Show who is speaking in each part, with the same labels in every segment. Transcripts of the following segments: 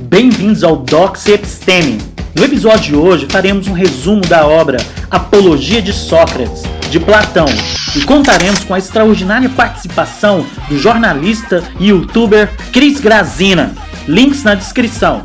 Speaker 1: Bem-vindos ao Docs Episteme. No episódio de hoje faremos um resumo da obra Apologia de Sócrates, de Platão, e contaremos com a extraordinária participação do jornalista e youtuber Cris Grazina. Links na descrição.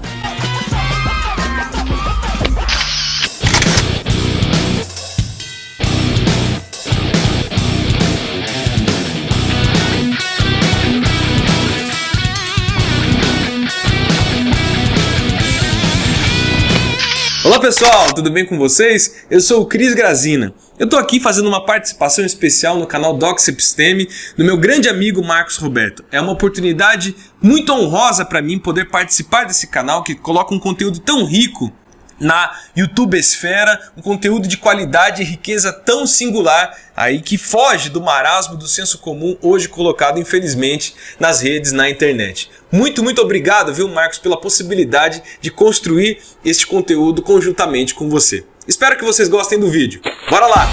Speaker 2: Olá pessoal, tudo bem com vocês? Eu sou o Cris Grazina. Eu tô aqui fazendo uma participação especial no canal Docs Episteme do meu grande amigo Marcos Roberto. É uma oportunidade muito honrosa para mim poder participar desse canal que coloca um conteúdo tão rico na YouTubesfera, um conteúdo de qualidade e riqueza tão singular aí que foge do marasmo do senso comum hoje colocado infelizmente nas redes, na internet. Muito obrigado, viu, Marcos, pela possibilidade de construir este conteúdo conjuntamente com você. Espero que vocês gostem do vídeo. Bora lá!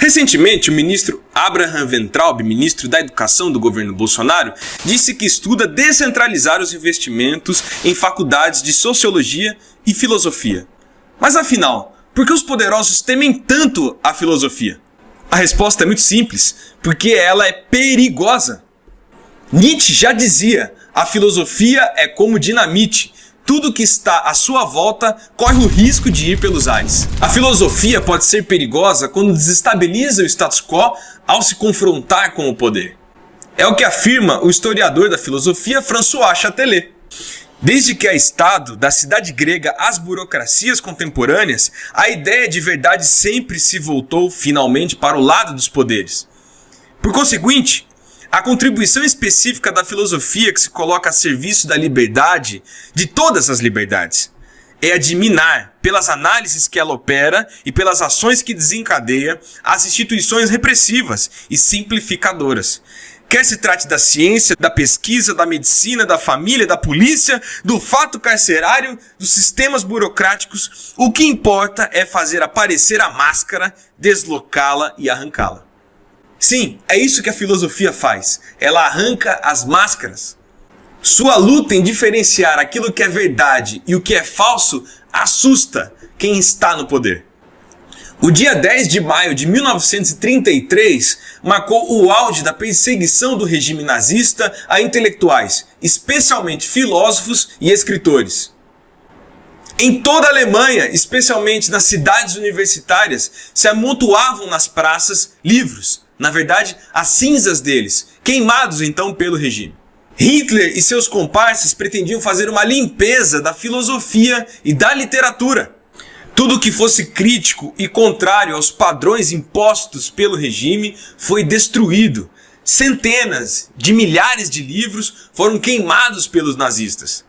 Speaker 2: Recentemente, o ministro Abraham Weintraub, ministro da Educação do governo Bolsonaro, disse que estuda descentralizar os investimentos em faculdades de Sociologia e Filosofia. Mas afinal, por que os poderosos temem tanto a filosofia? A resposta é muito simples, porque ela é perigosa. Nietzsche já dizia, a filosofia é como dinamite. Tudo que está à sua volta corre o risco de ir pelos ares. A filosofia pode ser perigosa quando desestabiliza o status quo ao se confrontar com o poder. É o que afirma o historiador da filosofia François Châtelet. Desde que há Estado, da cidade grega às burocracias contemporâneas, a ideia de verdade sempre se voltou finalmente para o lado dos poderes. Por conseguinte, a contribuição específica da filosofia que se coloca a serviço da liberdade, de todas as liberdades, é a de minar, pelas análises que ela opera e pelas ações que desencadeia, as instituições repressivas e simplificadoras. Quer se trate da ciência, da pesquisa, da medicina, da família, da polícia, do fato carcerário, dos sistemas burocráticos, o que importa é fazer aparecer a máscara, deslocá-la e arrancá-la. Sim, é isso que a filosofia faz. Ela arranca as máscaras. Sua luta em diferenciar aquilo que é verdade e o que é falso assusta quem está no poder. O dia 10 de maio de 1933 marcou o auge da perseguição do regime nazista a intelectuais, especialmente filósofos e escritores. Em toda a Alemanha, especialmente nas cidades universitárias, se amontoavam nas praças livros, na verdade, as cinzas deles, queimados então pelo regime. Hitler e seus comparsas pretendiam fazer uma limpeza da filosofia e da literatura. Tudo que fosse crítico e contrário aos padrões impostos pelo regime foi destruído. Centenas de milhares de livros foram queimados pelos nazistas.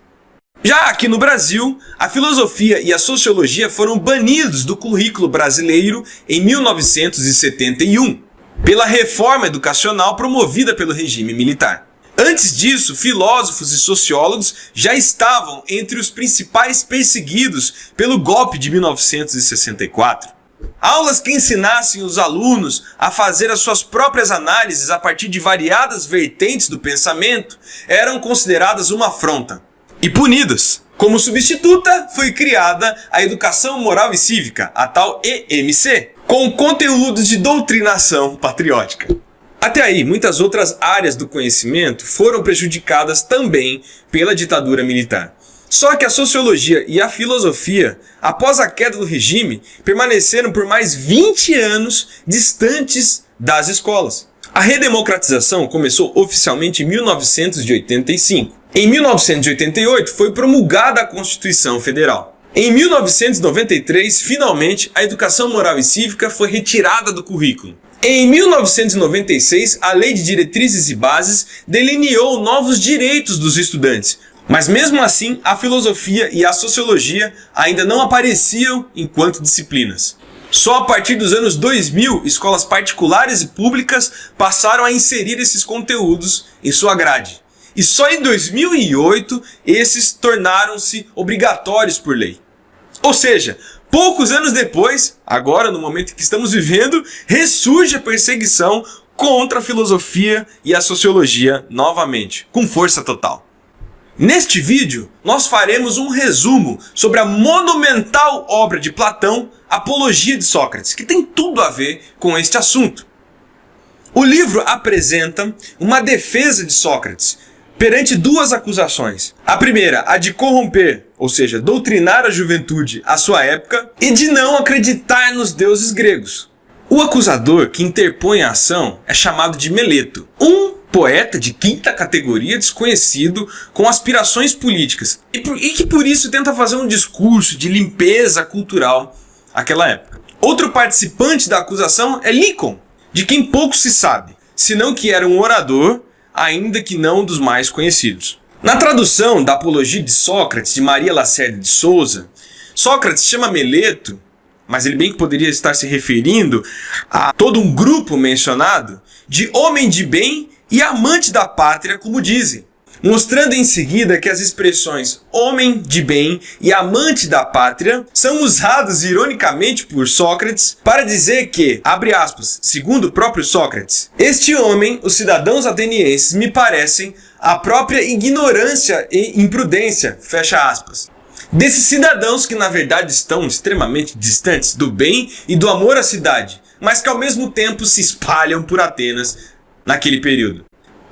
Speaker 2: Já aqui no Brasil, a filosofia e a sociologia foram banidos do currículo brasileiro em 1971, pela reforma educacional promovida pelo regime militar. Antes disso, filósofos e sociólogos já estavam entre os principais perseguidos pelo golpe de 1964. Aulas que ensinassem os alunos a fazer as suas próprias análises a partir de variadas vertentes do pensamento eram consideradas uma afronta e punidas. Como substituta, foi criada a Educação Moral e Cívica, a tal EMC, com conteúdos de doutrinação patriótica. Até aí, muitas outras áreas do conhecimento foram prejudicadas também pela ditadura militar. Só que a sociologia e a filosofia, após a queda do regime, permaneceram por mais 20 anos distantes das escolas. A redemocratização começou oficialmente em 1985. Em 1988 foi promulgada a Constituição Federal. Em 1993, finalmente, a educação moral e cívica foi retirada do currículo. Em 1996, a Lei de Diretrizes e Bases delineou novos direitos dos estudantes, mas mesmo assim a filosofia e a sociologia ainda não apareciam enquanto disciplinas. Só a partir dos anos 2000, escolas particulares e públicas passaram a inserir esses conteúdos em sua grade. E só em 2008 esses tornaram-se obrigatórios por lei. Ou seja, poucos anos depois, agora no momento em que estamos vivendo, ressurge a perseguição contra a filosofia e a sociologia novamente, com força total. Neste vídeo, nós faremos um resumo sobre a monumental obra de Platão, Apologia de Sócrates, que tem tudo a ver com este assunto. O livro apresenta uma defesa de Sócrates perante duas acusações. A primeira, a de corromper, ou seja, doutrinar a juventude à sua época, e de não acreditar nos deuses gregos. O acusador que interpõe a ação é chamado de Meleto, um poeta de quinta categoria desconhecido com aspirações políticas e que por isso tenta fazer um discurso de limpeza cultural naquela época. Outro participante da acusação é Lícon, de quem pouco se sabe, senão que era um orador, ainda que não dos mais conhecidos. Na tradução da Apologia de Sócrates, de Maria Lacerda de Souza, Sócrates chama Meleto, mas ele bem que poderia estar se referindo a todo um grupo mencionado, de homem de bem e amante da pátria, como dizem, mostrando em seguida que as expressões homem de bem e amante da pátria são usados ironicamente por Sócrates para dizer que, abre aspas, segundo o próprio Sócrates, este homem, os cidadãos atenienses, me parecem a própria ignorância e imprudência, fecha aspas, desses cidadãos que na verdade estão extremamente distantes do bem e do amor à cidade, mas que ao mesmo tempo se espalham por Atenas naquele período.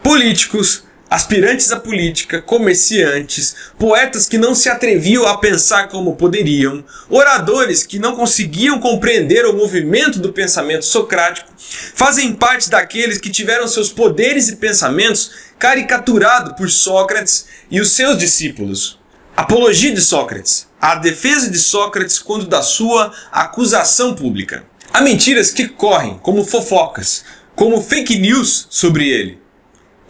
Speaker 2: Políticos, aspirantes à política, comerciantes, poetas que não se atreviam a pensar como poderiam, oradores que não conseguiam compreender o movimento do pensamento socrático, fazem parte daqueles que tiveram seus poderes e pensamentos caricaturados por Sócrates e os seus discípulos. Apologia de Sócrates, a defesa de Sócrates quando da sua acusação pública. Há mentiras que correm como fofocas, como fake news sobre ele.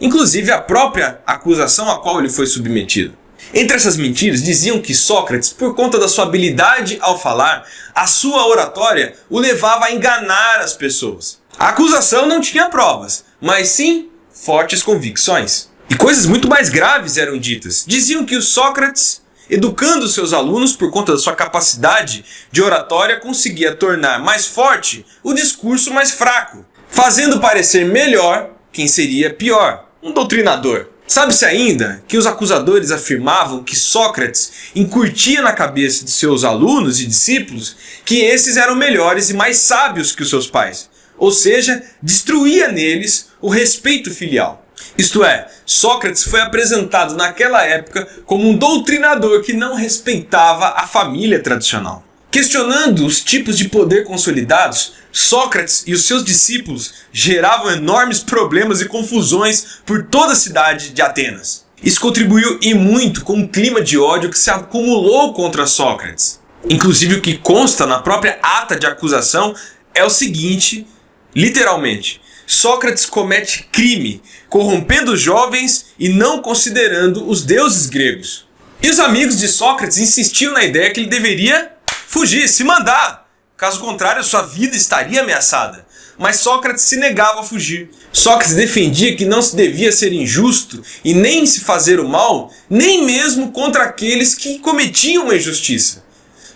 Speaker 2: Inclusive a própria acusação a qual ele foi submetido. Entre essas mentiras diziam que Sócrates, por conta da sua habilidade ao falar, a sua oratória o levava a enganar as pessoas. A acusação não tinha provas, mas sim fortes convicções. E coisas muito mais graves eram ditas. Diziam que o Sócrates, educando seus alunos por conta da sua capacidade de oratória, conseguia tornar mais forte o discurso mais fraco, fazendo parecer melhor quem seria pior, um doutrinador. Sabe-se ainda que os acusadores afirmavam que Sócrates incutia na cabeça de seus alunos e discípulos que esses eram melhores e mais sábios que os seus pais, ou seja, destruía neles o respeito filial. Isto é, Sócrates foi apresentado naquela época como um doutrinador que não respeitava a família tradicional. Questionando os tipos de poder consolidados, Sócrates e os seus discípulos geravam enormes problemas e confusões por toda a cidade de Atenas. Isso contribuiu e muito com o clima de ódio que se acumulou contra Sócrates. Inclusive o que consta na própria ata de acusação é o seguinte, literalmente, Sócrates comete crime, corrompendo os jovens e não considerando os deuses gregos. E os amigos de Sócrates insistiam na ideia que ele deveria fugir, se mandar. Caso contrário, sua vida estaria ameaçada. Mas Sócrates se negava a fugir. Sócrates defendia que não se devia ser injusto e nem se fazer o mal, nem mesmo contra aqueles que cometiam uma injustiça.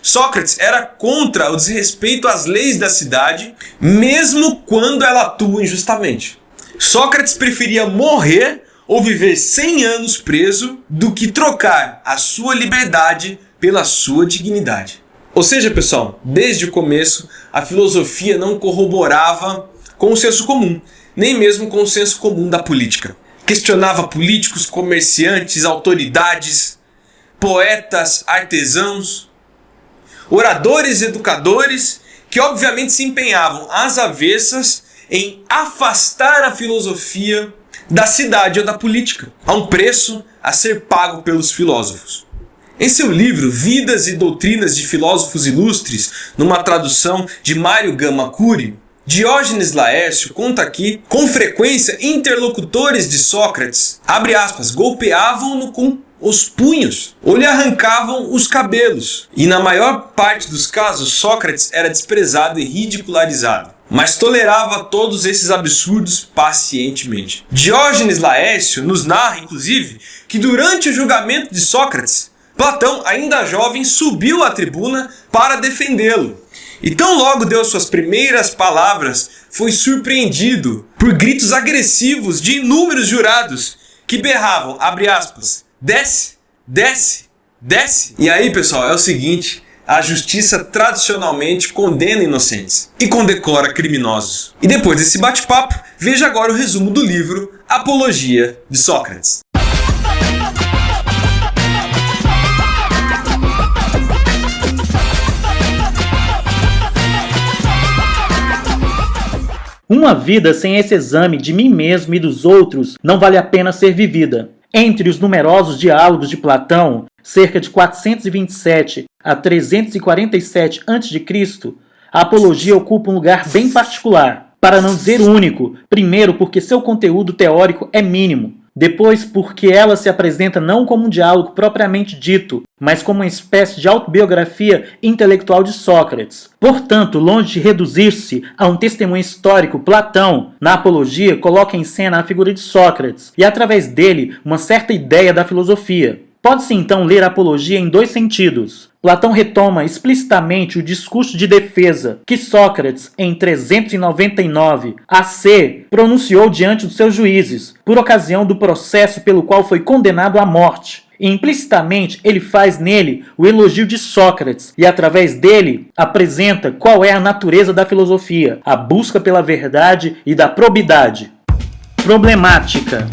Speaker 2: Sócrates era contra o desrespeito às leis da cidade, mesmo quando ela atua injustamente. Sócrates preferia morrer ou viver 100 anos preso do que trocar a sua liberdade pela sua dignidade. Ou seja, pessoal, desde o começo, a filosofia não corroborava com o senso comum, nem mesmo com o senso comum da política. Questionava políticos, comerciantes, autoridades, poetas, artesãos, oradores, educadores, que obviamente se empenhavam às avessas em afastar a filosofia da cidade ou da política, a um preço a ser pago pelos filósofos. Em seu livro Vidas e Doutrinas de Filósofos Ilustres, numa tradução de Mário Gama Cury, Diógenes Laércio conta que, com frequência, interlocutores de Sócrates, abre aspas, golpeavam-no com os punhos ou lhe arrancavam os cabelos. E na maior parte dos casos, Sócrates era desprezado e ridicularizado, mas tolerava todos esses absurdos pacientemente. Diógenes Laércio nos narra, inclusive, que durante o julgamento de Sócrates, Platão, ainda jovem, subiu à tribuna para defendê-lo. E tão logo deu suas primeiras palavras, foi surpreendido por gritos agressivos de inúmeros jurados que berravam, abre aspas, desce, desce, desce. E aí, pessoal, é o seguinte, a justiça tradicionalmente condena inocentes e condecora criminosos. E depois desse bate-papo, veja agora o resumo do livro Apologia de Sócrates.
Speaker 1: Uma vida sem esse exame de mim mesmo e dos outros não vale a pena ser vivida. Entre os numerosos diálogos de Platão, cerca de 427 a 347 a.C., a apologia ocupa um lugar bem particular, para não dizer único, primeiro porque seu conteúdo teórico é mínimo, depois porque ela se apresenta não como um diálogo propriamente dito, mas como uma espécie de autobiografia intelectual de Sócrates. Portanto, longe de reduzir-se a um testemunho histórico, Platão, na apologia, coloca em cena a figura de Sócrates e, através dele, uma certa ideia da filosofia. Pode-se então ler a apologia em dois sentidos. Platão retoma explicitamente o discurso de defesa que Sócrates, em 399 AC, pronunciou diante dos seus juízes, por ocasião do processo pelo qual foi condenado à morte. E implicitamente ele faz nele o elogio de Sócrates e, através dele, apresenta qual é a natureza da filosofia, a busca pela verdade e da probidade. Problemática.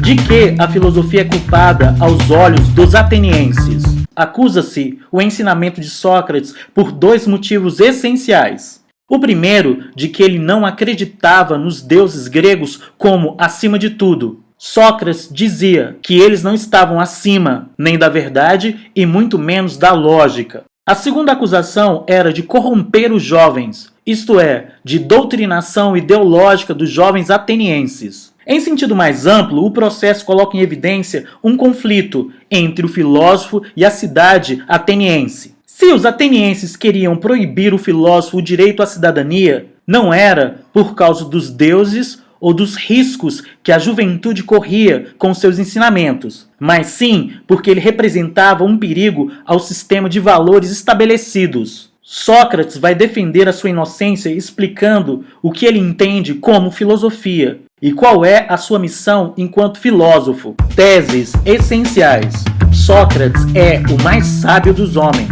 Speaker 1: De que a filosofia é culpada aos olhos dos atenienses? Acusa-se o ensinamento de Sócrates por dois motivos essenciais. O primeiro, de que ele não acreditava nos deuses gregos como acima de tudo. Sócrates dizia que eles não estavam acima nem da verdade e muito menos da lógica. A segunda acusação era de corromper os jovens, isto é, de doutrinação ideológica dos jovens atenienses. Em sentido mais amplo, o processo coloca em evidência um conflito entre o filósofo e a cidade ateniense. Se os atenienses queriam proibir o filósofo o direito à cidadania, não era por causa dos deuses ou dos riscos que a juventude corria com seus ensinamentos, mas sim porque ele representava um perigo ao sistema de valores estabelecidos. Sócrates vai defender a sua inocência explicando o que ele entende como filosofia e qual é a sua missão enquanto filósofo. Teses essenciais. Sócrates é o mais sábio dos homens.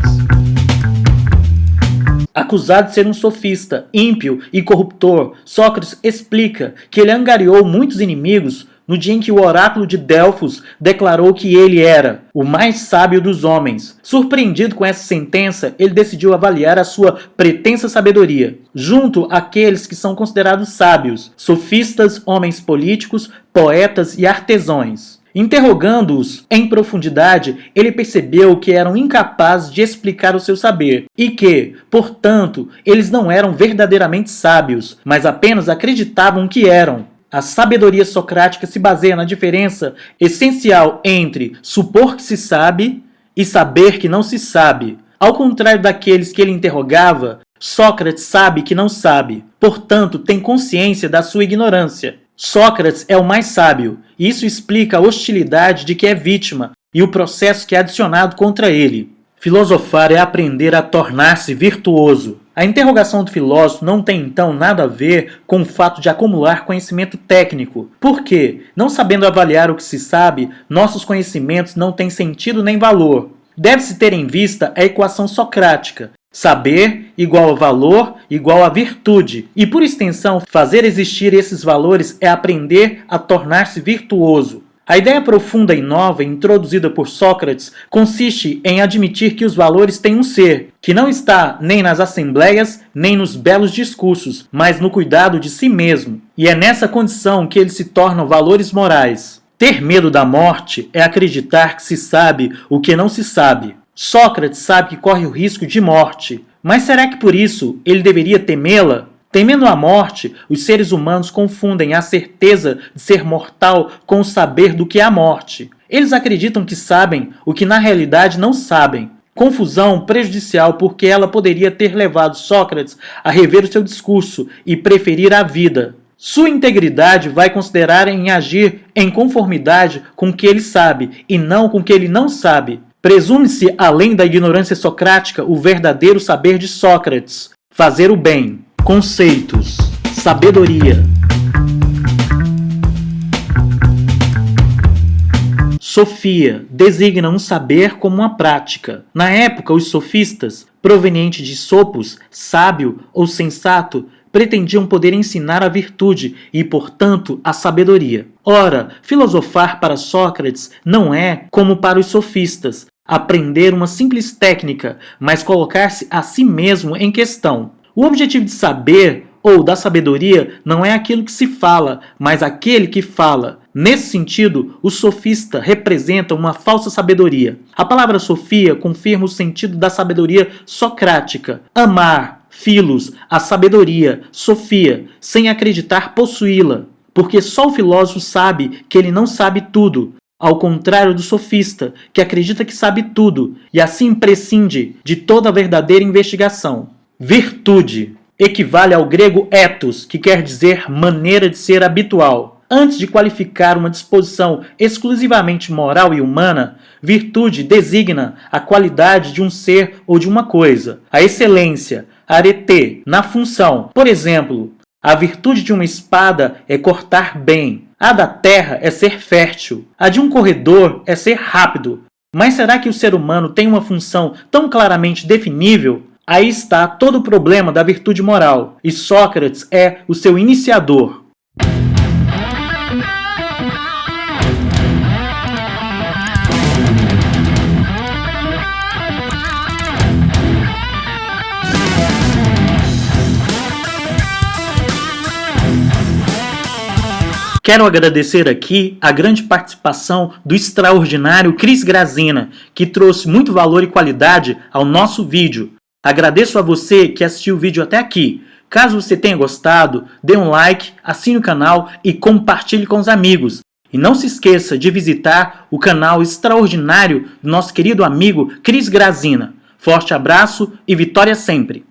Speaker 1: Acusado de ser um sofista, ímpio e corruptor, Sócrates explica que ele angariou muitos inimigos no dia em que o oráculo de Delfos declarou que ele era o mais sábio dos homens. Surpreendido com essa sentença, ele decidiu avaliar a sua pretensa sabedoria, junto àqueles que são considerados sábios, sofistas, homens políticos, poetas e artesãos. Interrogando-os em profundidade, ele percebeu que eram incapazes de explicar o seu saber e que, portanto, eles não eram verdadeiramente sábios, mas apenas acreditavam que eram. A sabedoria socrática se baseia na diferença essencial entre supor que se sabe e saber que não se sabe. Ao contrário daqueles que ele interrogava, Sócrates sabe que não sabe, portanto tem consciência da sua ignorância. Sócrates é o mais sábio, e isso explica a hostilidade de que é vítima e o processo que é adicionado contra ele. Filosofar é aprender a tornar-se virtuoso. A interrogação do filósofo não tem então nada a ver com o fato de acumular conhecimento técnico, porque, não sabendo avaliar o que se sabe, nossos conhecimentos não têm sentido nem valor. Deve-se ter em vista a equação socrática: saber igual a valor igual a virtude. E, por extensão, fazer existir esses valores é aprender a tornar-se virtuoso. A ideia profunda e nova introduzida por Sócrates consiste em admitir que os valores têm um ser, que não está nem nas assembleias, nem nos belos discursos, mas no cuidado de si mesmo. E é nessa condição que eles se tornam valores morais. Ter medo da morte é acreditar que se sabe o que não se sabe. Sócrates sabe que corre o risco de morte, mas será que por isso ele deveria temê-la? Temendo a morte, os seres humanos confundem a certeza de ser mortal com o saber do que é a morte. Eles acreditam que sabem o que na realidade não sabem. Confusão prejudicial porque ela poderia ter levado Sócrates a rever o seu discurso e preferir a vida. Sua integridade vai considerar em agir em conformidade com o que ele sabe e não com o que ele não sabe. Presume-se, além da ignorância socrática, o verdadeiro saber de Sócrates: fazer o bem. Conceitos. Sabedoria. Sofia designa um saber como uma prática. Na época, os sofistas, provenientes de sopos, sábio ou sensato, pretendiam poder ensinar a virtude e, portanto, a sabedoria. Ora, filosofar para Sócrates não é, como para os sofistas, aprender uma simples técnica, mas colocar-se a si mesmo em questão. O objetivo de saber ou da sabedoria não é aquilo que se fala, mas aquele que fala. Nesse sentido, o sofista representa uma falsa sabedoria. A palavra sofia confirma o sentido da sabedoria socrática. Amar, filos, a sabedoria, sofia, sem acreditar possuí-la. Porque só o filósofo sabe que ele não sabe tudo, ao contrário do sofista, que acredita que sabe tudo, e assim prescinde de toda a verdadeira investigação. Virtude equivale ao grego ethos, que quer dizer maneira de ser habitual. Antes de qualificar uma disposição exclusivamente moral e humana, virtude designa a qualidade de um ser ou de uma coisa, a excelência, arete, na função. Por exemplo, a virtude de uma espada é cortar bem, a da terra é ser fértil, a de um corredor é ser rápido. Mas será que o ser humano tem uma função tão claramente definível? Aí está todo o problema da virtude moral, e Sócrates é o seu iniciador. Quero agradecer aqui a grande participação do extraordinário Cris Grazina, que trouxe muito valor e qualidade ao nosso vídeo. Agradeço a você que assistiu o vídeo até aqui. Caso você tenha gostado, dê um like, assine o canal e compartilhe com os amigos. E não se esqueça de visitar o canal extraordinário do nosso querido amigo Cris Grazina. Forte abraço e vitória sempre!